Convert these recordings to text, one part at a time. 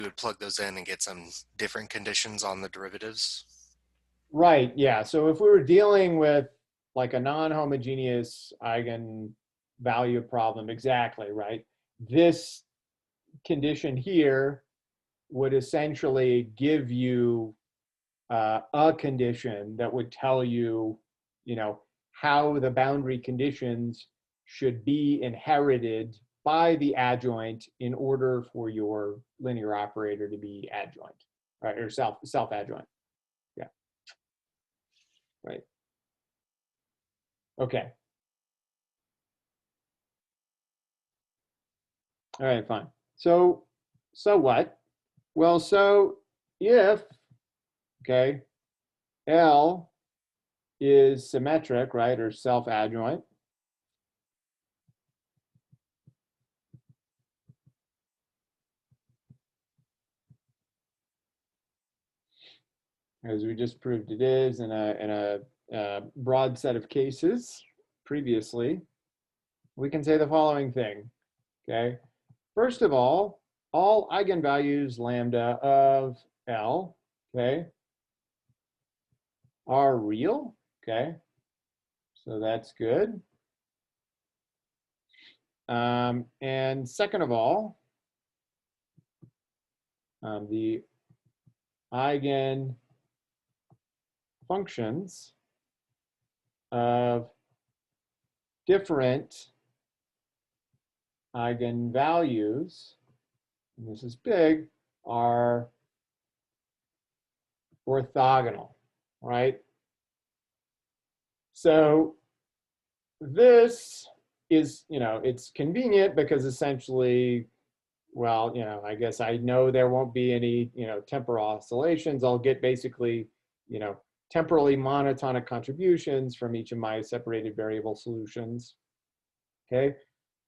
would plug those in and get some different conditions on the derivatives. Right, yeah. So if we were dealing with like a non-homogeneous eigenvalue problem, exactly, right? This condition here would essentially give you a condition that would tell you, how the boundary conditions should be inherited by the adjoint in order for your linear operator to be adjoint, right? Or self-adjoint. Yeah. Right. Okay. All right, fine. So what? Well, so if, okay, L is symmetric, right, or self-adjoint, as we just proved it is in a broad set of cases previously, we can say the following thing, okay? First of all eigenvalues lambda of L, okay, are real, okay? So that's good. And second of all, the eigen functions of different eigenvalues, and this is big, are orthogonal, right? So this is, it's convenient because essentially, well, I guess I know there won't be any, temporal oscillations. I'll get basically, temporally monotonic contributions from each of my separated variable solutions. Okay,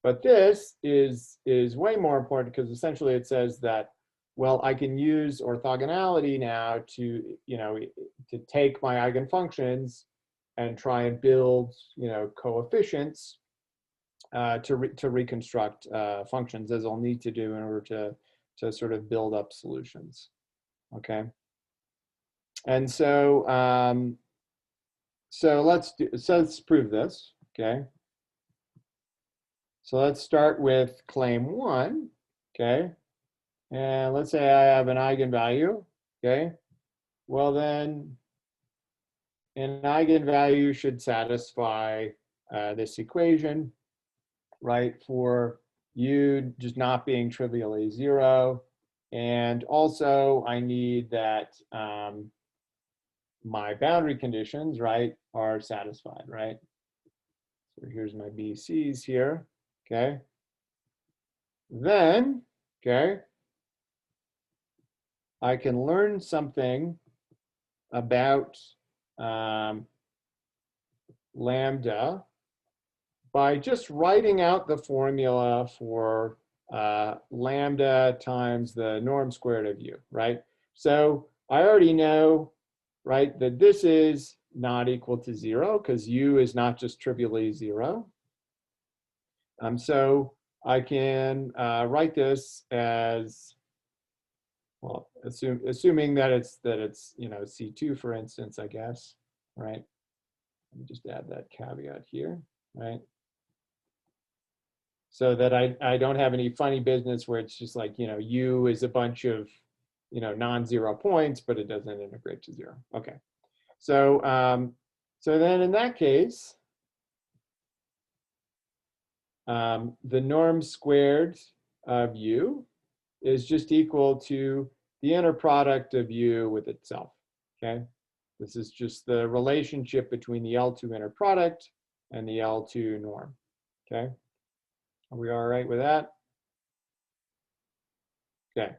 but this is way more important because essentially it says that, well, I can use orthogonality now to, to take my eigenfunctions and try and build, coefficients to reconstruct functions, as I'll need to do in order to sort of build up solutions. Okay, and so let's prove this. Okay, so let's start with claim 1. Okay, and let's say I have an eigenvalue. Okay, well then an eigenvalue should satisfy this equation, right, for u just not being trivially 0. And also I need that my boundary conditions, right, are satisfied, right? So here's my BCs here, okay? Then, okay, I can learn something about lambda by just writing out the formula for lambda times the norm squared of u, right? So I already know, right, that this is not equal to 0 because u is not just trivially 0. So I can write this as, well, assuming that it's C2, for instance, I guess, right? Let me just add that caveat here, right? So that I don't have any funny business where it's just like, u is a bunch of, non-zero points, but it doesn't integrate to 0. Okay. So, so then in that case, the norm squared of u is just equal to the inner product of u with itself, okay? This is just the relationship between the L2 inner product and the L2 norm, okay? Are we all right with that? Okay.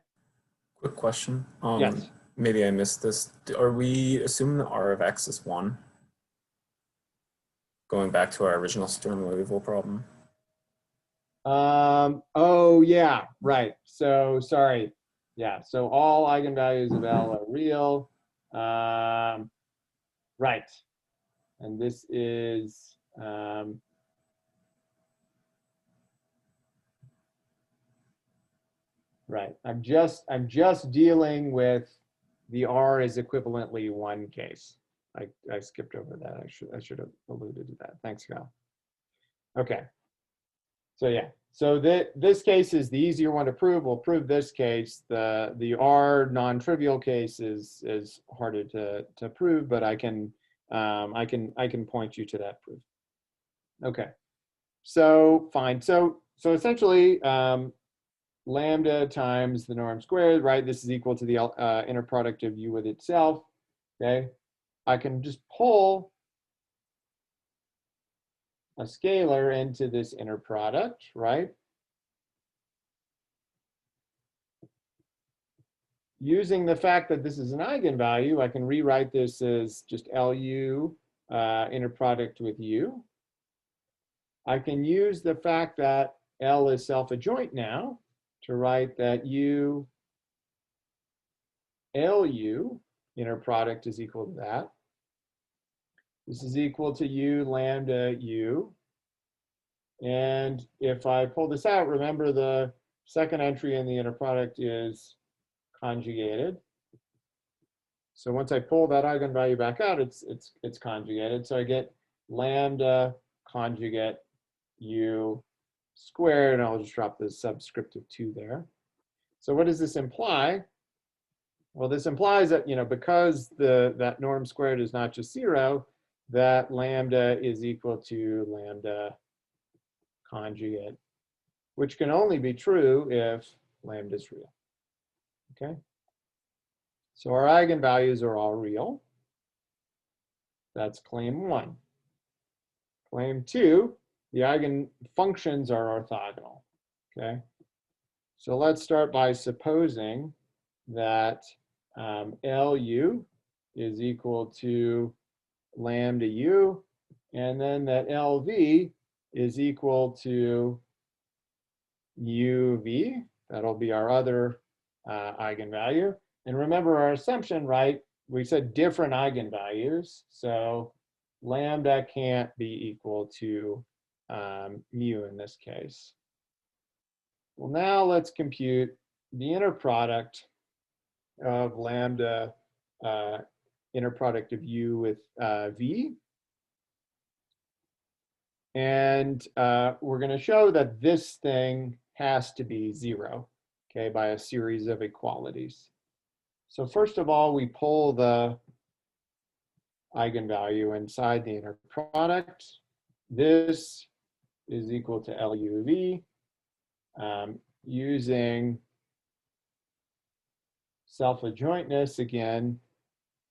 Quick question. Yes. Maybe I missed this. Are we assuming the R of X is 1? Going back to our original Sturm-Liouville problem. Oh yeah, right. So sorry. Yeah, so all eigenvalues of L are real. Right. And this is Right. I'm just dealing with the R is equivalently one case. I skipped over that. I should have alluded to that. Thanks, Kyle. Okay. So yeah. So this case is the easier one to prove. We'll prove this case. The R non-trivial case is harder to prove, but I can point you to that proof. Okay. So fine. So essentially, lambda times the norm squared, right? This is equal to the inner product of u with itself. Okay. I can just pull a scalar into this inner product, right? Using the fact that this is an eigenvalue, I can rewrite this as just LU inner product with U. I can use the fact that L is self-adjoint now to write that U LU inner product is equal to that. This is equal to U lambda U. And if I pull this out, remember the second entry in the inner product is conjugated. So once I pull that eigenvalue back out, it's conjugated. So I get lambda conjugate U squared, and I'll just drop the subscript of 2 there. So what does this imply? Well, this implies that, because that norm squared is not just 0, that lambda is equal to lambda conjugate, which can only be true if lambda is real. Okay? So our eigenvalues are all real. That's claim 1. Claim 2, the eigenfunctions are orthogonal. Okay? So let's start by supposing that LU is equal to lambda U, and then that LV is equal to UV. That'll be our other eigenvalue. And remember our assumption, right? We said different eigenvalues. So lambda can't be equal to mu in this case. Well, now let's compute the inner product of lambda inner product of U with V. And we're going to show that this thing has to be 0, okay, by a series of equalities. So first of all, we pull the eigenvalue inside the inner product. This is equal to LUV. Using self-adjointness again,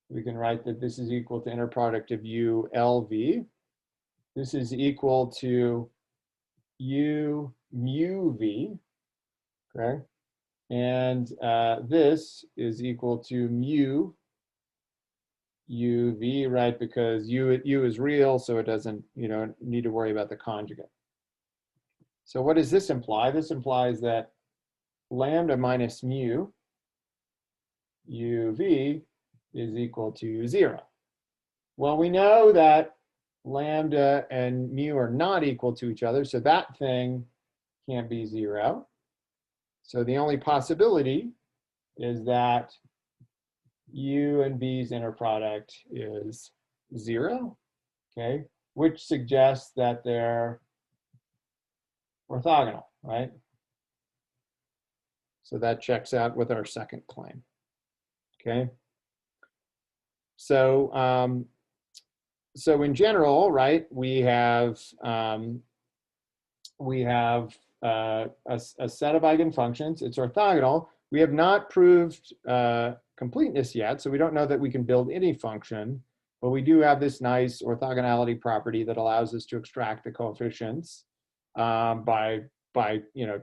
we can write that this is equal to inner product of U LV. This is equal to U mu V, okay? And this is equal to mu UV, right? Because U is real, so it doesn't, need to worry about the conjugate. So what does this imply? This implies that lambda minus mu UV is equal to 0. Well, we know that lambda and mu are not equal to each other, so that thing can't be 0. So the only possibility is that U and V's inner product is 0, okay, which suggests that they're orthogonal, right? So that checks out with our second claim, okay? So, so in general, right, we have a set of eigenfunctions. It's orthogonal. We have not proved completeness yet, so we don't know that we can build any function, but we do have this nice orthogonality property that allows us to extract the coefficients by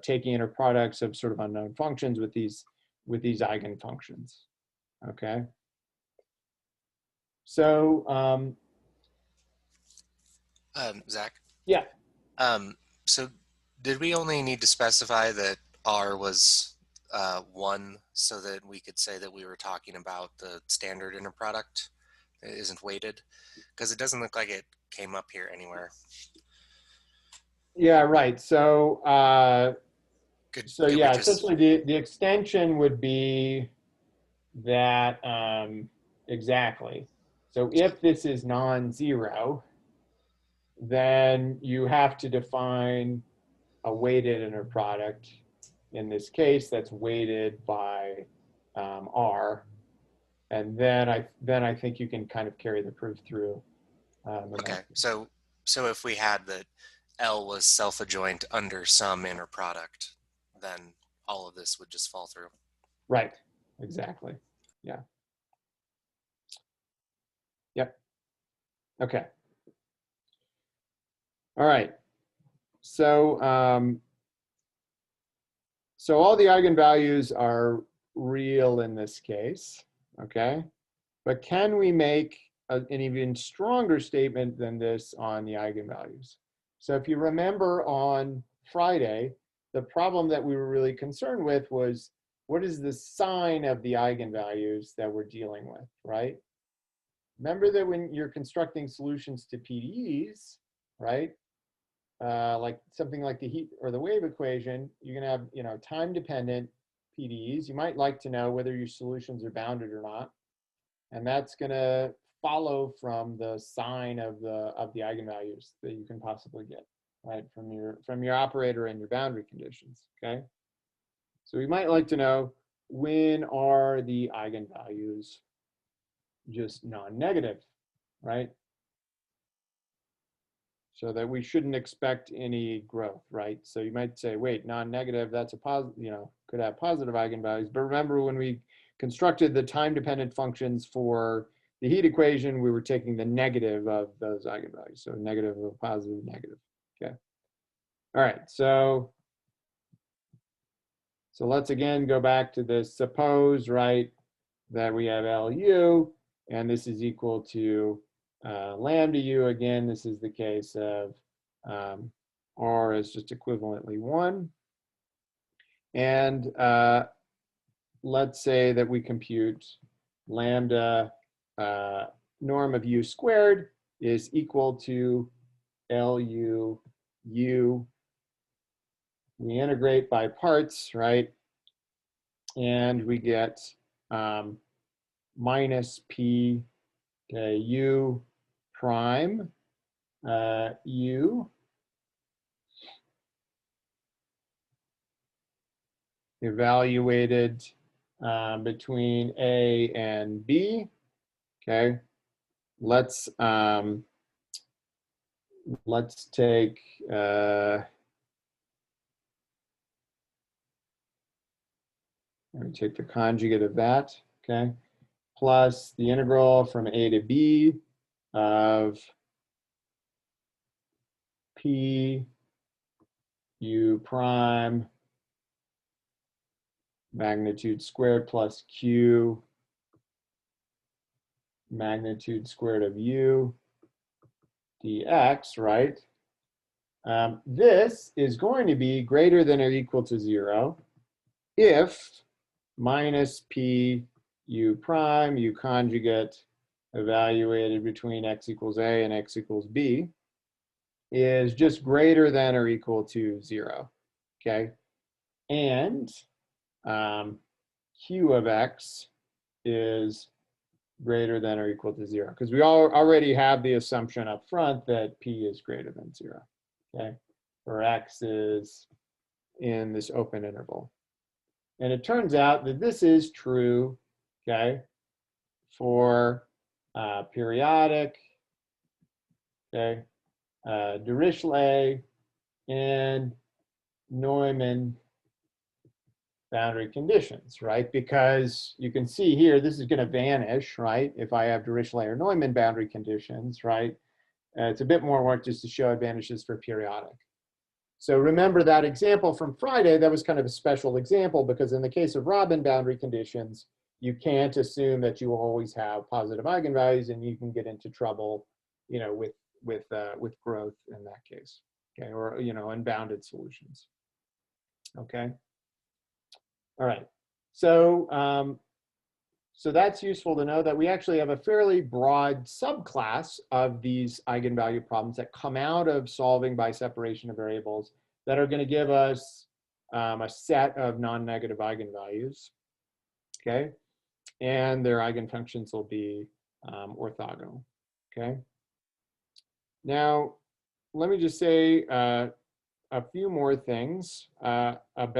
taking inner products of sort of unknown functions with these eigenfunctions. Okay. So Zach? yeah. So did we only need to specify that R was 1 so that we could say that we were talking about the standard inner product that isn't weighted? Because it doesn't look like it came up here anywhere. Yeah, right. So So could we yeah, just, essentially the extension would be that, exactly. So if this is non-zero, then you have to define a weighted inner product. In this case, that's weighted by R. And then I think you can kind of carry the proof through. okay, so if we had that L was self-adjoint under some inner product, then all of this would just fall through. Right, exactly. Yeah. Yep. Okay. All right. So so all the eigenvalues are real in this case. Okay. But can we make an even stronger statement than this on the eigenvalues? So if you remember on Friday, the problem that we were really concerned with was what is the sign of the eigenvalues that we're dealing with, right? Remember that when you're constructing solutions to PDEs, right? Like something like the heat or the wave equation, you're gonna have, you know, time-dependent PDEs. You might like to know whether your solutions are bounded or not. And that's going to follow from the sign of the eigenvalues that you can possibly get, right, from your operator and your boundary conditions. Okay, so we might like to know when are the eigenvalues just non-negative, right? So that we shouldn't expect any growth, right? So you might say, wait, non-negative, that's a positive, you know, could have positive eigenvalues. But remember when we constructed the time-dependent functions for the heat equation, we were taking the negative of those eigenvalues. So negative of a positive, negative, okay. All right, so let's again go back to this. Suppose, right, that we have LU, and this is equal to lambda U. Again, this is the case of R is just equivalently 1. And let's say that we compute lambda norm of U squared is equal to LU U. We integrate by parts, right? And we get minus P U prime U evaluated between A and B. Okay, let's take let me take the conjugate of that. Okay, plus the integral from A to B of P U prime magnitude squared plus Q magnitude squared of U dx, right? This is going to be greater than or equal to 0 if minus P U prime U conjugate evaluated between x equals A and x equals B is just greater than or equal to 0, okay? And Q of x is greater than or equal to 0, because we already have the assumption up front that P is greater than 0, okay? Or x is in this open interval. And it turns out that this is true, okay, for periodic, okay, Dirichlet and Neumann boundary conditions, right? Because you can see here, this is going to vanish, right? If I have Dirichlet or Neumann boundary conditions, right? It's a bit more work just to show it vanishes for periodic. So remember that example from Friday, that was kind of a special example because in the case of Robin boundary conditions, you can't assume that you will always have positive eigenvalues and you can get into trouble, you know, with growth in that case, okay, or, you know, unbounded solutions, okay. All right, so so that's useful to know that we actually have a fairly broad subclass of these eigenvalue problems that come out of solving by separation of variables that are going to give us a set of non-negative eigenvalues, okay? And their eigenfunctions will be orthogonal, okay? Now, let me just say a few more things about